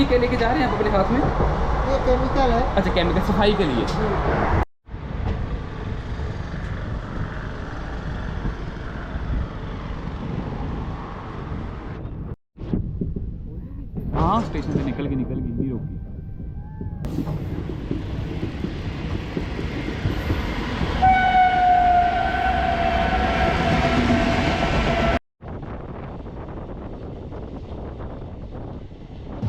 क्या लेके जा रहे हैं आप अपने हाथ में? ये केमिकल है। अच्छा, केमिकल सफाई के लिए। हाँ, स्टेशन से निकल गई नहीं रोकी।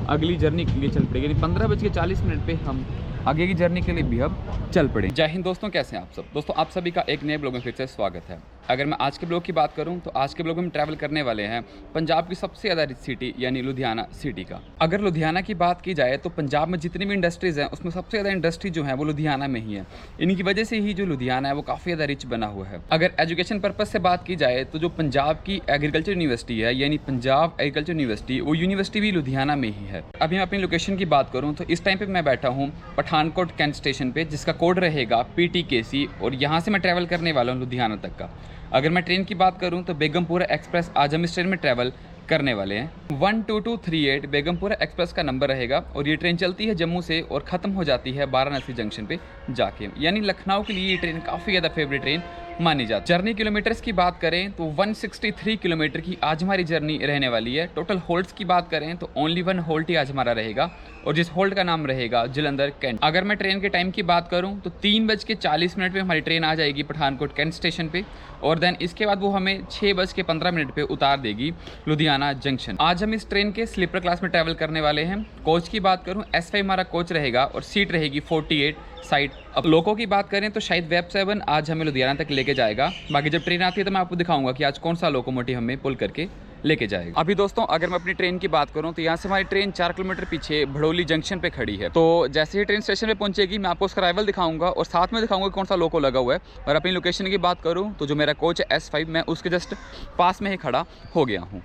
अगली जर्नी के लिए चल पड़ेगी। 15:40 पे हम आगे की जर्नी के लिए भी अब चल पड़े। जय हिंद दोस्तों, कैसे हैं आप सब? दोस्तों, आप सभी का एक नए ब्लॉग में फिर से स्वागत है। अगर मैं आज के ब्लॉग की बात करूं तो आज के ब्लॉग में हम ट्रैवल करने वाले हैं पंजाब की सबसे ज़्यादा रिच सिटी यानी लुधियाना सिटी का। अगर लुधियाना की बात की जाए तो पंजाब में जितनी भी इंडस्ट्रीज़ हैं उसमें सबसे ज़्यादा इंडस्ट्री जो है वो लुधियाना में ही है। इनकी वजह से ही जो लुधियाना है वो काफ़ी ज़्यादा रिच बना हुआ है। अगर एजुकेशन पर्पज़ से बात की जाए तो जो पंजाब की एग्रीकल्चर यूनिवर्सिटी है यानी पंजाब एग्रीकल्चर यूनिवर्सिटी, वो यूनिवर्सिटी भी लुधियाना में ही है। अभी मैं अपनी लोकेशन की बात करूँ तो इस टाइम पर मैं बैठा हूँ पठानकोट कैंट स्टेशन पे, जिसका कोड रहेगा PTKC, और यहाँ से मैं ट्रैवल करने वाला हूँ लुधियाना तक का। अगर मैं ट्रेन की बात करूँ तो बेगमपुरा एक्सप्रेस आज हम इस ट्रेन में ट्रैवल करने वाले हैं। 12238 बेगमपुरा एक्सप्रेस का नंबर रहेगा और ये ट्रेन चलती है जम्मू से और ख़त्म हो जाती है वाराणसी जंक्शन पे जाके। यानी लखनऊ के लिए ये ट्रेन काफ़ी ज़्यादा फेवरेट ट्रेन मानी जाती है। जर्नी किलोमीटर्स की बात करें तो 163 किलोमीटर की आज हमारी जर्नी रहने वाली है। टोटल होल्ड्स की बात करें तो ओनली 1 होल्ड ही आज हमारा रहेगा और जिस होल्ड का नाम रहेगा जलंधर कैंट। अगर मैं ट्रेन के टाइम की बात करूं तो 3:40 पे हमारी ट्रेन आ जाएगी पठानकोट कैंट स्टेशन पे और देन इसके बाद वो हमें 6:15 पे उतार देगी लुधियाना जंक्शन। आज हम इस ट्रेन के स्लीपर क्लास में ट्रैवल करने वाले हैं। कोच की बात करूं S5 हमारा कोच रहेगा और सीट रहेगी 48 साइड। अब लोगों की बात करें तो शायद वेब 7 आज हमें लुधियाना तक लेके जाएगा। बाकी जब ट्रेन आती है तो मैं आपको दिखाऊंगा कि आज कौन सा लोकोमोटिव हमें पुल करके लेके जाएगा। अभी दोस्तों, अगर मैं अपनी ट्रेन की बात करूं तो यहाँ से हमारी ट्रेन 4 किलोमीटर पीछे भड़ोली जंक्शन पे खड़ी है। तो जैसे ही ट्रेन स्टेशन पे पहुंचेगी मैं आपको उसका अराइवल दिखाऊंगा और साथ में दिखाऊंगा कौन सा लोको लगा हुआ है। और अपनी लोकेशन की बात करूँ तो जो मेरा कोच है S5, मैं उसके जस्ट पास में ही खड़ा हो गया हूँ।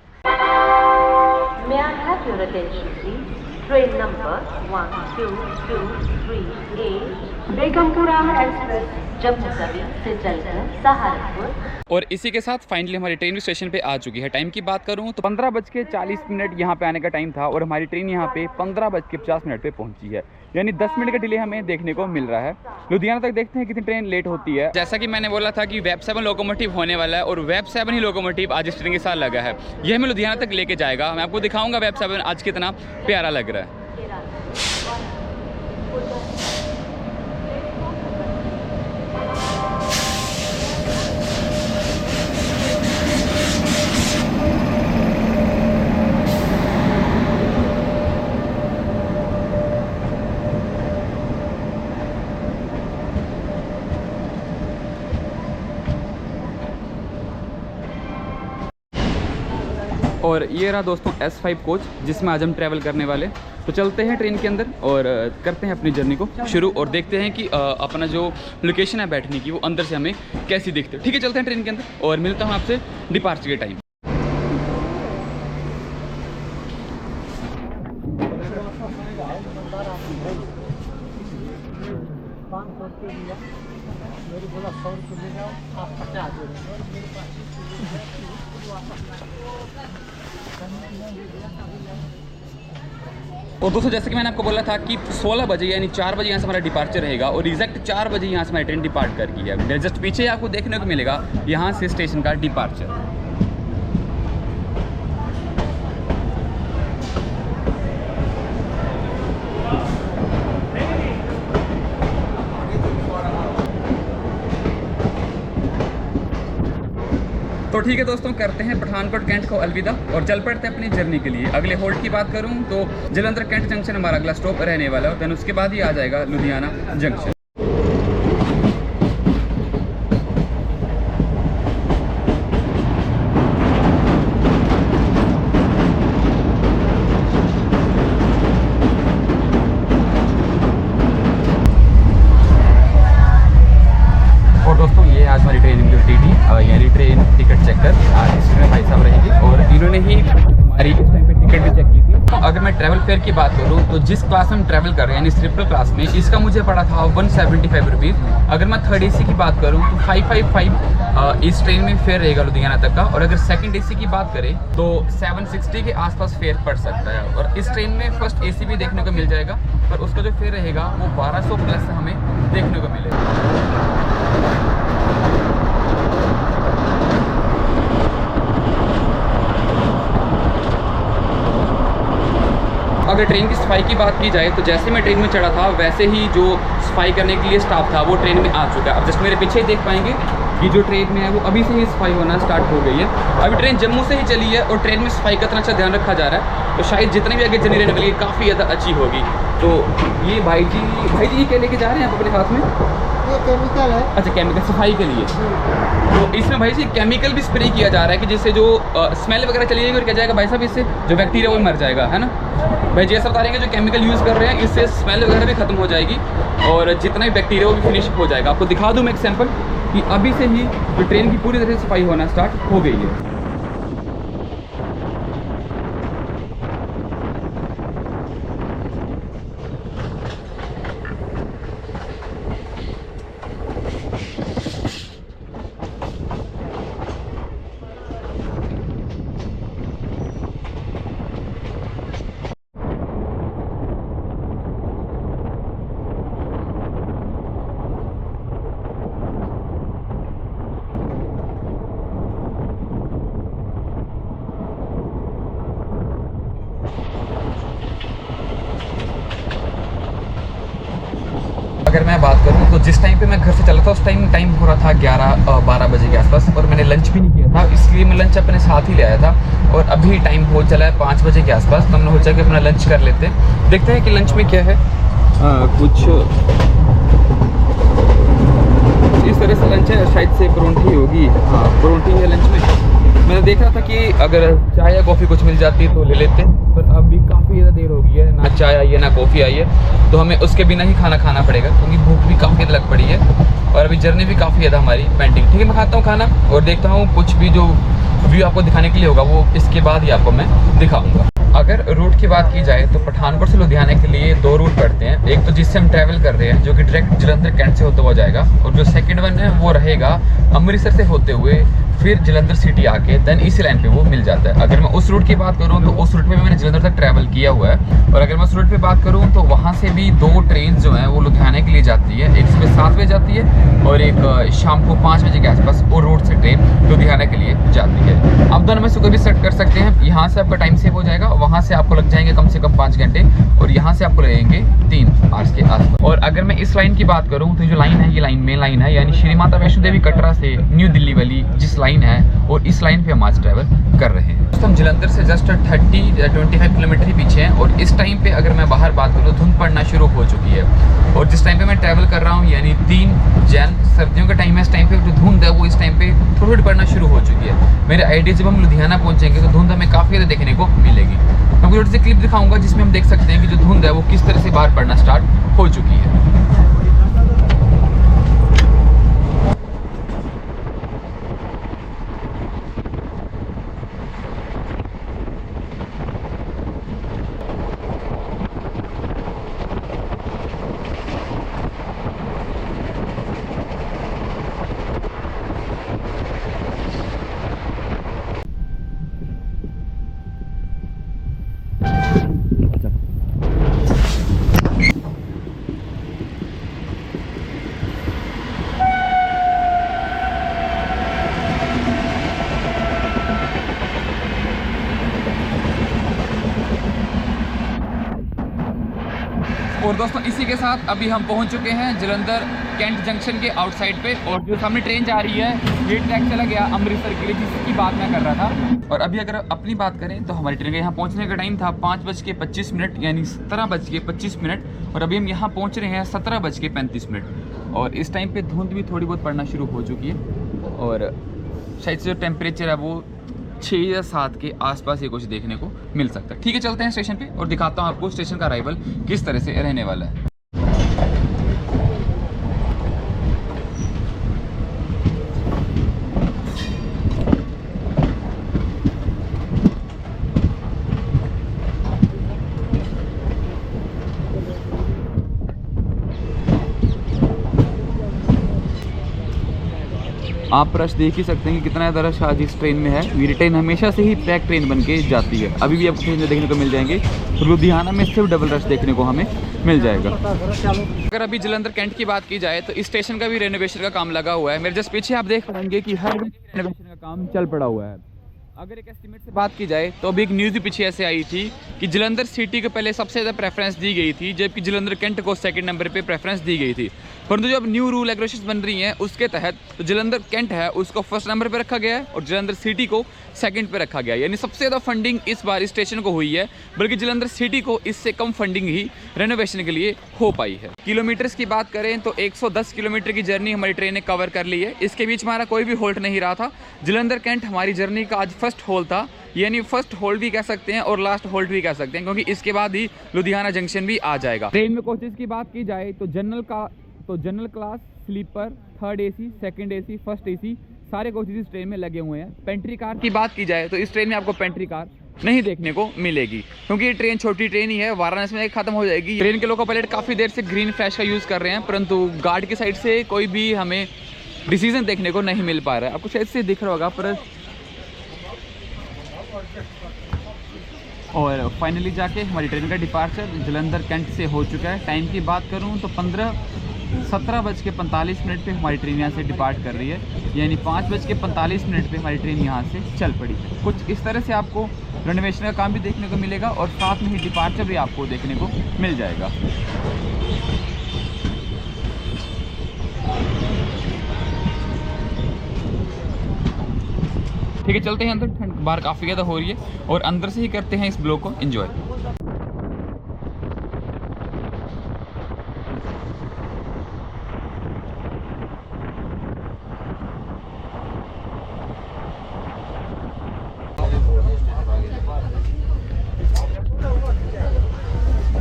May I have your attention, please? Train number 12238 Begampura express Jammu Tawi से चलकर सहारनपुर। और इसी के साथ फाइनली हमारी ट्रेन स्टेशन पे आ चुकी है। टाइम की बात करूँ तो 15:40 यहाँ पे आने का टाइम था और हमारी ट्रेन यहाँ पे 15:50 पे पहुंची है। यानी 10 मिनट का डिले हमें देखने को मिल रहा है। लुधियाना तक देखते हैं कितनी ट्रेन लेट होती है। जैसा कि मैंने बोला था कि वेब 7 लोकोमोटिव होने वाला है और वेब 7 ही लोकोमोटिव आज इस ट्रेन के साथ लगा है। ये हमें लुधियाना तक लेके जाएगा। मैं आपको दिखाऊंगा वेब 7 आज कितना प्यारा लग रहा है। और ये रहा दोस्तों S5 कोच जिसमें आज हम ट्रैवल करने वाले। तो चलते हैं ट्रेन के अंदर और करते हैं अपनी जर्नी को शुरू और देखते हैं कि अपना जो लोकेशन है बैठने की वो अंदर से हमें कैसी दिखती है। ठीक है, चलते हैं ट्रेन के अंदर और मिलता हूँ आपसे डिपार्चर के टाइम। और दोस्तों, जैसे कि मैंने आपको बोला था कि 16 बजे यानी 4 बजे यहाँ से हमारा डिपार्चर रहेगा और एग्जैक्ट 4 बजे यहाँ से हमारी ट्रेन डिपार्ट कर गई है। जस्ट पीछे आपको देखने को मिलेगा यहाँ से स्टेशन का डिपार्चर। तो ठीक है दोस्तों, करते हैं पठानकोट कैंट को अलविदा और चल पड़ते हैं अपनी जर्नी के लिए। अगले होल्ड की बात करूं तो जलंधर कैंट जंक्शन हमारा अगला स्टॉप रहने वाला है। देन उसके बाद ही आ जाएगा लुधियाना जंक्शन। और दोस्तों, ये आज हमारी ट्रेन की TT यानी ट्रेन टिकट चेकर आज इसमें भाई साहब रहेंगे और इन्होंने ही हमारी टिकट भी चेक की थी। तो अगर मैं ट्रैवल फेयर की बात करूँ तो जिस क्लास में हम ट्रैवल कर रहे हैं यानी स्लीपर क्लास में, इसका मुझे पड़ा था 175 रुपीज़। अगर मैं थर्ड AC की बात करूँ तो 555 इस ट्रेन में फेयर रहेगा लुधियाना तक का। और अगर सेकंड AC की बात करें तो 760 के आसपास फेयर पड़ सकता है। और इस ट्रेन में फर्स्ट AC भी देखने को मिल जाएगा, पर उसका जो फेयर रहेगा वो 1200 प्लस हमें देखने को मिलेगा। अगर ट्रेन की सफाई की बात की जाए तो जैसे मैं ट्रेन में चढ़ा था वैसे ही जो सफाई करने के लिए स्टाफ था वो ट्रेन में आ चुका है। अब जस्ट मेरे पीछे ही देख पाएंगे कि जो ट्रेन में है वो अभी से ही सफाई होना स्टार्ट हो गई है। अभी ट्रेन जम्मू से ही चली है और ट्रेन में सफाई का इतना अच्छा ध्यान रखा जा रहा है, तो शायद जितनी भी आगे जर्नी रहने वाली है काफ़ी ज़्यादा अच्छी होगी। तो ये भाई जी ये क्या लेके जा रहे हैं आप अपने हाथ में? ये केमिकल है। अच्छा, केमिकल सफाई के लिए। तो इसमें भाई जी केमिकल भी स्प्रे किया जा रहा है कि जिससे जो स्मेल वगैरह चली जाएगी और क्या जाएगा भाई साहब, इससे जो बैक्टीरिया वो मर जाएगा, है ना भाई जी? ऐसा बता रहे हैं कि जो केमिकल यूज़ कर रहे हैं इससे स्मेल वगैरह भी खत्म हो जाएगी और जितना भी बैक्टीरिया वो भी फिनिश हो जाएगा। आपको दिखा दूँ मैं एक सैंपल कि अभी से ही जो ट्रेन की पूरी तरह से सफाई होना स्टार्ट हो गई है। अगर मैं बात करूं तो जिस टाइम पे मैं घर से चला था उस टाइम हो रहा था 11-12 बजे के आसपास, और मैंने लंच भी नहीं किया था, इसलिए मैं लंच अपने साथ ही ले आया था। और अभी टाइम हो चला है 5 बजे के आसपास, तो हमने सोचा कि अपना लंच कर लेते हैं। देखते हैं कि लंच में क्या है। कुछ इस तरह से लंच है, शायद से परोंठी होगी। हाँ, परोंठी है लंच में। मैंने देख रहा था कि अगर चाय या कॉफ़ी कुछ मिल जाती तो ले लेते, पर अभी काफ़ी ज़्यादा देर हो गई है, ना चाय आई है ना कॉफ़ी आई है, तो हमें उसके बिना ही खाना पड़ेगा क्योंकि भूख भी काफ़ी ज़्यादा लग पड़ी है और अभी जर्नी भी काफ़ी ज़्यादा हमारी पेंडिंग। ठीक है, मैं खाता हूँ खाना और देखता हूँ कुछ भी जो व्यू आपको दिखाने के लिए होगा वो इसके बाद ही आपको मैं दिखाऊँगा। अगर रूट की बात की जाए तो पठानकोट से लुधियाना के लिए 2 रूट पड़ते हैं। एक तो जिससे हम ट्रैवल कर रहे हैं जो कि डायरेक्ट जलंधर कैंट से होते हुआ जाएगा, और जो सेकंड वन है वो रहेगा अमृतसर से होते हुए फिर जलंधर सिटी आके देन इसी लाइन पे वो मिल जाता है। अगर मैं उस रूट की बात करूँ तो उस रूट पे मैंने जलंधर तक ट्रैवल किया हुआ है। और अगर मैं उस रूट पे बात करूँ तो वहाँ से भी 2 ट्रेन जो हैं वो लुधियाना के लिए जाती है। एक सुबह 7 बजे जाती है और एक शाम को 5 बजे के आसपास वो रूट से ट्रेन लुधियाना के लिए जाती है। आप दोनों में से कोई भी सेट कर सकते हैं। यहाँ से आपका टाइम सेव हो जाएगा, वहाँ से आपको लग जाएंगे कम से कम 5 घंटे और यहाँ से आपको लगेंगे 3 आवर्स के आसपास। और अगर मैं इस लाइन की बात करूँ तो जो लाइन है ये लाइन मेन लाइन है, यानी श्री माता वैष्णो देवी कटरा से न्यू दिल्ली वाली जिस लाइन है, और इस लाइन पे हम आज ट्रैवल कर रहे हैं। तो हम जलंधर से जस्ट 30-25 किलोमीटर ही पीछे हैं और इस टाइम पे अगर मैं बाहर बात करूँ धुंध पड़ना शुरू हो चुकी है। और जिस टाइम पे मैं ट्रैवल कर रहा हूँ यानी 3 जन सर्दियों का टाइम है, इस टाइम पे जो धुंध है वो इस टाइम पे थोड़ी पड़ना शुरू हो चुकी है। मेरे आइडिया जब हम लुधियाना पहुँचेंगे तो धुंध हमें काफ़ी ज़्यादा देखने को मिलेगी। मैं थोड़ी सी क्लिप दिखाऊंगा जिसमें हम देख सकते हैं कि जो धुंध है वो किस तरह से बाहर पड़ना स्टार्ट हो चुकी है। और दोस्तों इसी के साथ अभी हम पहुंच चुके हैं जलंधर कैंट जंक्शन के आउटसाइड पे, और जो सामने ट्रेन जा रही है ये ट्रैक चला गया अमृतसर के लिए, जिसकी बात मैं कर रहा था। और अभी अगर अपनी बात करें तो हमारी ट्रेन का यहाँ पहुँचने का टाइम था 5:25 यानी 17:25, और अभी हम यहाँ पहुँच रहे हैं 17:35। और इस टाइम पे धुंध भी थोड़ी बहुत पड़ना शुरू हो चुकी है और शायद से जो टेम्परेचर है वो 6 या 7 के आसपास ये कुछ देखने को मिल सकता है। ठीक है, चलते हैं स्टेशन पे और दिखाता हूँ आपको स्टेशन का अराइवल किस तरह से रहने वाला है। आप रश देख ही सकते हैं कि कितना ज़्यादा रश आज इस ट्रेन में है। मेरी ट्रेन हमेशा से ही पैक ट्रेन बन के जाती है। अभी भी आपको ट्रेन में देखने को मिल जाएंगे। तो लुधियाना में सिर्फ डबल रश देखने को हमें मिल जाएगा। अगर अभी जलंधर कैंट की बात की जाए तो इस स्टेशन का भी रेनोवेशन का काम लगा हुआ है। मेरे जस्ट पीछे आप देख पाएंगे कि हर रेनोवेशन का काम चल पड़ा हुआ है। अगर एक एस्टीमेट से बात की जाए तो अभी एक न्यूज़ भी पीछे ऐसे आई थी कि जलंधर सिटी को पहले सबसे ज़्यादा प्रेफरेंस दी गई थी, जबकि जलंधर कैंट को सेकंड नंबर पे प्रेफरेंस दी गई थी। परंतु जो अब न्यू रूल रेगुलेशंस बन रही हैं उसके तहत तो जलंधर कैंट है उसको फर्स्ट नंबर पे रखा गया है और जलंधर सिटी को सेकंड पे रखा गया है। यानी सबसे ज़्यादा फंडिंग इस बार इस स्टेशन को हुई है, बल्कि जलंधर सिटी को इससे कम फंडिंग ही रेनोवेशन के लिए हो पाई है। किलोमीटर्स की बात करें तो 110 किलोमीटर की जर्नी हमारी ट्रेन ने कवर कर ली है। इसके बीच हमारा कोई भी होल्ट नहीं रहा था। जलंधर कैंट हमारी जर्नी का आज फर्स्ट होल्ट था, यानी फर्स्ट होल्ड भी कह सकते हैं और लास्ट होल्ड भी कह सकते हैं, क्योंकि इसके बाद ही लुधियाना जंक्शन भी आ जाएगा। ट्रेन में कोचेस की बात की जाए तो general class, sleeper, third AC, second AC, first AC सारे कोचेस इस ट्रेन में लगे हुए हैं। पेंट्री कार की बात की जाए तो इस ट्रेन में आपको पेंट्री कार नहीं देखने को मिलेगी, क्योंकि ये ट्रेन छोटी ट्रेन ही है, वाराणसी में खत्म हो जाएगी। ट्रेन के लोको पायलट काफ़ी देर से ग्रीन फ्लैश का यूज़ कर रहे हैं, परंतु गार्ड की साइड से कोई भी हमें डिसीजन देखने को नहीं मिल पा रहा है। आपको शायद से दिख रहा होगा पर और फाइनली जाके हमारी ट्रेन का डिपार्चर जलंधर कैंट से हो चुका है। टाइम की बात करूं तो 17:45 पे हमारी ट्रेन यहाँ से डिपार्ट कर रही है, यानी 5:45 पे हमारी ट्रेन यहाँ से चल पड़ी है। कुछ इस तरह से आपको रेनोवेशन का काम भी देखने को मिलेगा और साथ में ही डिपार्चर भी आपको देखने को मिल जाएगा। ठीक है, चलते हैं अंदर। ठंड बाहर काफ़ी ज़्यादा हो रही है और अंदर से ही करते हैं इस ब्लॉग को एंजॉय।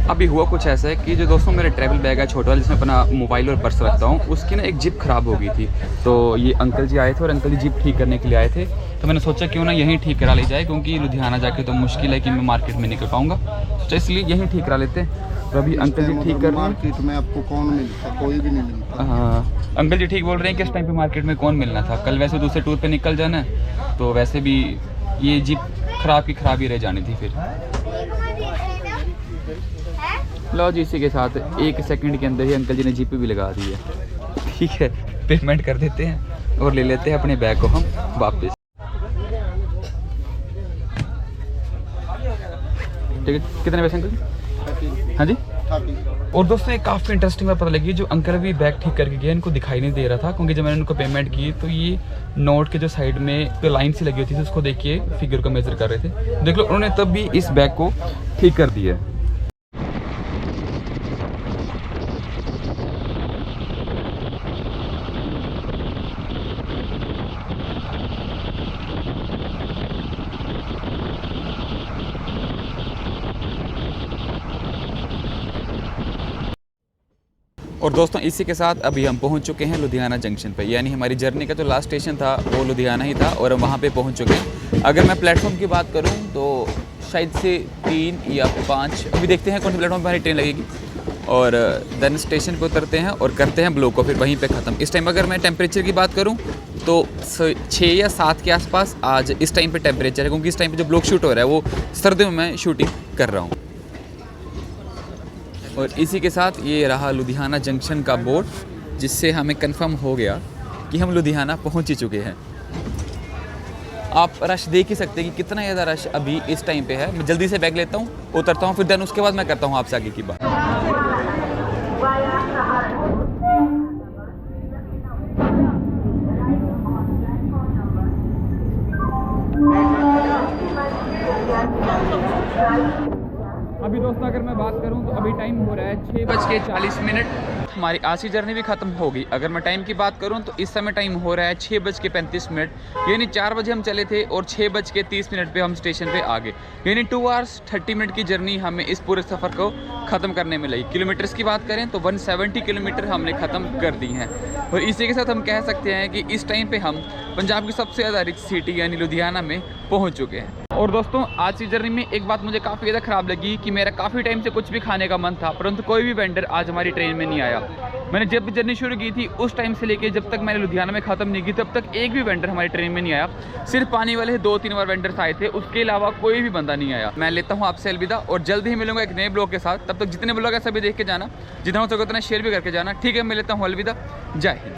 अभी हुआ कुछ ऐसा है कि जो दोस्तों मेरे ट्रैवल बैग है छोटा वाला जिसमें अपना मोबाइल और पर्स रखता हूँ, उसकी ना एक जिप ख़राब हो गई थी। तो ये अंकल जी आए थे और अंकल जी जिप ठीक करने के लिए आए थे, तो मैंने सोचा क्यों ना यहीं ठीक करा ली जाए, क्योंकि लुधियाना जाके तो मुश्किल है कि मैं मार्केट में निकल पाऊँगा, तो इसलिए यहीं ठीक करा लेते हैं। तो अभी अंकल जी ठीक कर रहे हैं। मार्केट में आपको कौन मिलता? कोई भी नहीं मिलता। हाँ, अंकल जी ठीक बोल रहे हैं कि इस टाइम पे मार्केट में कौन मिलना था। कल वैसे दूसरे टूर पे निकल जाना है, तो वैसे भी ये जिप खराब की खराब ही रह जानी थी। फिर लो जी, इसी के साथ 1 सेकंड के अंदर ही अंकल जी ने जिप भी लगा दी है। ठीक है, पेमेंट कर देते हैं और ले लेते हैं अपने बैग को हम वापस। ठीक है, कितने पैसे अंकल? हाँ जी। और दोस्तों एक काफ़ी इंटरेस्टिंग बात पता लगी, जो अंकल भी बैग ठीक करके गए इनको दिखाई नहीं दे रहा था, क्योंकि जब मैंने उनको पेमेंट की तो ये नोट के जो साइड में तो लाइन सी लगी होती थी उसको देखिए फिगर को मेजर कर रहे थे। देख लो, उन्होंने तब भी इस बैग को ठीक कर दिया है। और दोस्तों इसी के साथ अभी हम पहुंच चुके हैं लुधियाना जंक्शन पे, यानी हमारी जर्नी का जो लास्ट स्टेशन था वो लुधियाना ही था और हम वहाँ पे पहुंच चुके हैं। अगर मैं प्लेटफॉर्म की बात करूं तो शायद से 3 या 5, अभी देखते हैं कौन सी प्लेटफॉर्म पर हमारी ट्रेन लगेगी, और देन स्टेशन पे उतरते हैं और करते हैं ब्लॉग को फिर वहीं पे ख़त्म। इस टाइम अगर मैं टेम्परेचर की बात करूँ तो 6 या 7 के आसपास आज इस टाइम पे टेम्परेचर है, क्योंकि इस टाइम पे जो ब्लॉग शूट हो रहा है वो सर्दियों में मैं शूटिंग कर रहा हूँ। और इसी के साथ ये रहा लुधियाना जंक्शन का बोर्ड, जिससे हमें कंफर्म हो गया कि हम लुधियाना पहुंच ही चुके हैं। आप रश देख ही सकते हैं कि कितना ज़्यादा रश अभी इस टाइम पे है। मैं जल्दी से बैग लेता हूँ, उतरता हूँ, फिर देन उसके बाद मैं करता हूँ आपसे आगे की बात। अभी दोस्तों अगर मैं बात करूं तो अभी टाइम हो रहा है 6:40। हमारी आज की जर्नी भी खत्म हो गई। अगर मैं टाइम की बात करूं तो इस समय टाइम हो रहा है 6:35, यानी 4 बजे हम चले थे और 6:30 पे हम स्टेशन पे आ गए, यानी 2 आवर्स 30 मिनट की जर्नी हमें इस पूरे सफ़र को ख़त्म करने में लगी। किलोमीटर्स की बात करें तो 170 किलोमीटर हमने ख़त्म कर दी हैं। और इसी के साथ हम कह सकते हैं कि इस टाइम पर हम पंजाब की सबसे ज़्यादा रिच सिटी यानी लुधियाना में पहुँच चुके हैं। और दोस्तों आज की जर्नी में एक बात मुझे काफ़ी ज़्यादा ख़राब लगी कि मेरा काफ़ी टाइम से कुछ भी खाने का मन था, परंतु कोई भी वेंडर आज हमारी ट्रेन में नहीं आया। मैंने जब भी जर्नी शुरू की थी उस टाइम से लेके जब तक मैंने लुधियाना में ख़त्म नहीं की, तब तक एक भी वेंडर हमारी ट्रेन में नहीं आया। सिर्फ पानी वाले 2-3 बार वेंडर्स आए थे, उसके अलावा कोई भी बंदा नहीं आया। मैं लेता हूँ आपसे अलविदा और जल्द ही मिलूंगा एक नए ब्लॉग के साथ। तब तक जितने ब्लॉग है सभी देख के जाना, जितना हो सके उतना शेयर भी करके जाना। ठीक है, मैं लेता हूँ अलविदा। जय हिंद।